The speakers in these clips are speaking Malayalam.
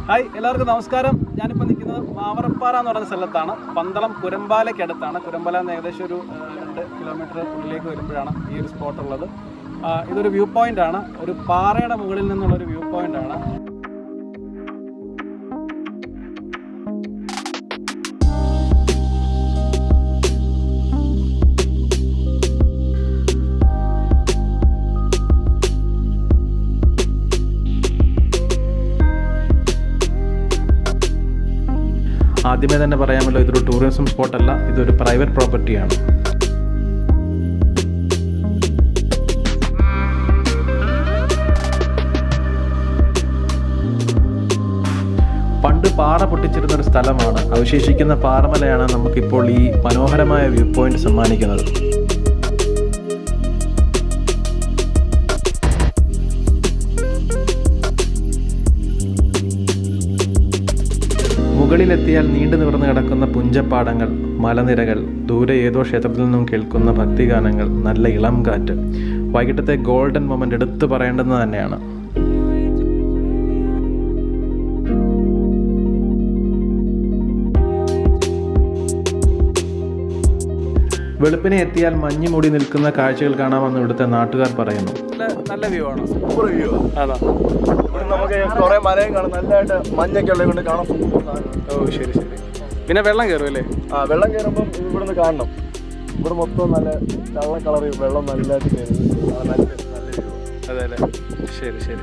ഹായ്, എല്ലാവർക്കും നമസ്കാരം. ഞാനിപ്പോൾ നിൽക്കുന്നത് മാവറപ്പാറ എന്ന് പറയുന്ന സ്ഥലത്താണ്. പന്തളം കുരമ്പാലയ്ക്കടുത്താണ്. കുരമ്പാല എന്ന് ഏകദേശം ഒരു 2 കിലോമീറ്റർ ഉള്ളിലേക്ക് വരുമ്പോഴാണ് ഈ ഒരു സ്പോട്ട് ഉള്ളത്. ഇതൊരു വ്യൂ പോയിന്റ് ആണ്, ഒരു പാറയുടെ മുകളിൽ നിന്നുള്ളൊരു വ്യൂ പോയിന്റ് ആണ്. ആദ്യമേ തന്നെ പറയാമല്ലോ, ഇതൊരു ടൂറിസം സ്പോട്ടല്ല, ഇതൊരു പ്രൈവറ്റ് പ്രോപ്പർട്ടിയാണ്. പണ്ട് പാറ പൊട്ടിച്ചിരുന്നൊരു സ്ഥലമാണ്. അവശേഷിക്കുന്ന പാറമലയാണ് നമുക്കിപ്പോൾ ഈ മനോഹരമായ വ്യൂ പോയിന്റ് സമ്മാനിക്കുന്നത്. മുകളിലെത്തിയാൽ നീണ്ടു നിവർന്ന് കിടക്കുന്ന പുഞ്ചപ്പാടങ്ങൾ, മലനിരകൾ, ദൂരെ ഏതോ ക്ഷേത്രത്തിൽ നിന്നും കേൾക്കുന്ന ഭക്തിഗാനങ്ങൾ, നല്ല ഇളം കാറ്റ്. വൈകിട്ടത്തെ ഗോൾഡൻ മൊമെന്റ് എടുത്തു പറയേണ്ടത് തന്നെയാണ്. വെളുപ്പിനെ എത്തിയാൽ മഞ്ഞ് മൂടി നിൽക്കുന്ന കാഴ്ചകൾ കാണാമെന്ന് ഇവിടുത്തെ നാട്ടുകാർ പറയുന്നു. നല്ല വ്യൂ ആണ്, സൂപ്പർ വ്യൂ. അതാ നമുക്ക് കുറെ മലയും കാണാം, നല്ലതായിട്ട് മഞ്ഞൊക്കെ ഉള്ളത് കൊണ്ട് കാണാൻ. ഓ ശരി ശരി. പിന്നെ വെള്ളം കയറും അല്ലേ? വെള്ളം കയറുമ്പം ഇവിടുന്ന് കാണണം. ഇവിടെ മൊത്തം നല്ല വെള്ള കളറ് വെള്ളം നല്ലതായിട്ട് കയറും. അതെ അല്ലേ, ശരി ശരി.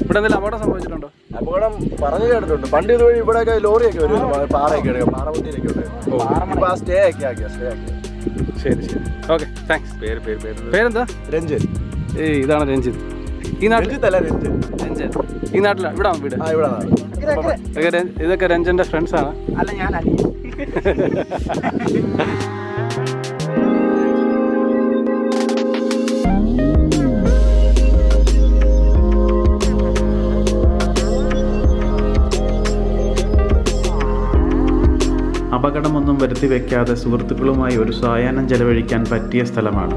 ഇവിടെ എന്തെങ്കിലും അപകടം സംഭവിച്ചിട്ടുണ്ടോ? അപകടം പറഞ്ഞു കേട്ടിട്ടുണ്ട്. പണ്ട് ഇതുവഴി ഇവിടെയൊക്കെ ലോറിയൊക്കെ വരും, പാറയൊക്കെ എടുക്കാം, പാറവണ്ടിയിലൊക്കെ ഉണ്ട്. ഇപ്പൊ ആ സ്റ്റേ ആക്കി. ശരി ശരി, ഓക്കെ, താങ്ക്സ്. പേരെന്താ? രഞ്ജിത്ത്. ഇതാണ് രഞ്ജിത്ത്. ഈ നാട്ടിലല്ല? രഞ്ജിത്ത് ഈ നാട്ടിലാ? ഇവിടെ വീട്? ഇവിടെ. ഇതൊക്കെ രഞ്ജന്റെ ഫ്രണ്ട്സ് ആണ്. അല്ല, ഞാൻ അപകടമൊന്നും വരുത്തി വെക്കാതെ സുഹൃത്തുക്കളുമായി ഒരു സായാഹ്നം ചെലവഴിക്കാൻ പറ്റിയ സ്ഥലമാണ്.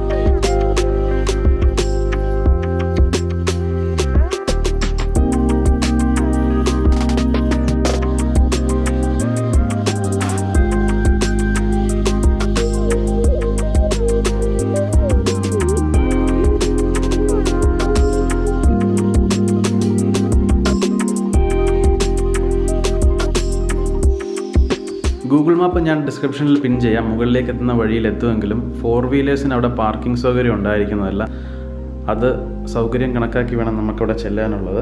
ഗൂഗിൾ മാപ്പ് ഞാൻ ഡിസ്ക്രിപ്ഷനിൽ പിൻ ചെയ്യാം. മുകളിലേക്ക് എത്തുന്ന വഴിയിൽ എത്തുമെങ്കിലും 4 വീലേഴ്സിന് അവിടെ പാർക്കിംഗ് സൗകര്യം ഉണ്ടായിരിക്കുന്നതല്ല. അത് സൗകര്യം കണക്കാക്കി വേണം നമുക്കവിടെ ചെല്ലാനുള്ളത്.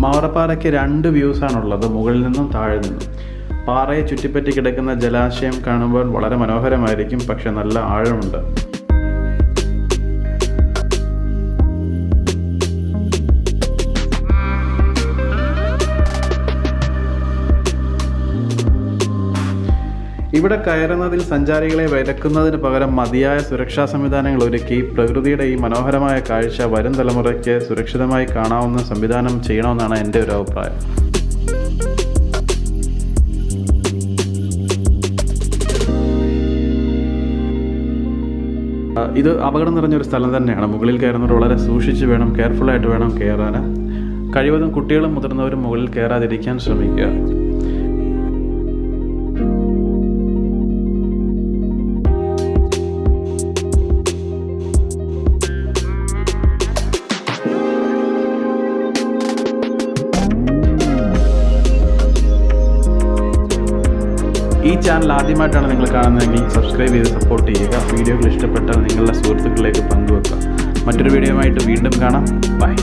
മാവറപ്പാറയ്ക്ക് 2 വ്യൂസാണുള്ളത്, മുകളിൽ നിന്നും താഴെ നിന്നും. പാറയെ ചുറ്റിപ്പറ്റി കിടക്കുന്ന ജലാശയം കാണുമ്പോൾ വളരെ മനോഹരമായിരിക്കും, പക്ഷെ നല്ല ആഴമുണ്ട്. ഇവിടെ കയറുന്നതിൽ സഞ്ചാരികളെ വിലക്കുന്നതിന് പകരം മതിയായ സുരക്ഷാ സംവിധാനങ്ങൾ ഒരുക്കി പ്രകൃതിയുടെ ഈ മനോഹരമായ കാഴ്ച വരും തലമുറയ്ക്ക് സുരക്ഷിതമായി കാണാവുന്ന സംവിധാനം ചെയ്യണമെന്നാണ് എൻ്റെ ഒരു അഭിപ്രായം. ഇത് അപകടം നിറഞ്ഞൊരു സ്ഥലം തന്നെയാണ്. മുകളിൽ കയറുന്നവർ വളരെ സൂക്ഷിച്ച് വേണം, കെയർഫുള്ളായിട്ട് വേണം കയറാൻ. കഴിവതും കുട്ടികളും മുതിർന്നവരും മുകളിൽ കയറാതിരിക്കാൻ ശ്രമിക്കുക. ഈ ചാനൽ ആദ്യമായിട്ടാണ് നിങ്ങൾ കാണുന്നതെങ്കിൽ സബ്സ്ക്രൈബ് ചെയ്ത് സപ്പോർട്ട് ചെയ്യുക. വീഡിയോകൾ ഇഷ്ടപ്പെട്ടാൽ നിങ്ങളുടെ സുഹൃത്തുക്കളിലേക്ക് പങ്കുവെക്കുക. മറ്റൊരു വീഡിയോയുമായിട്ട് വീണ്ടും കാണാം. ബൈ.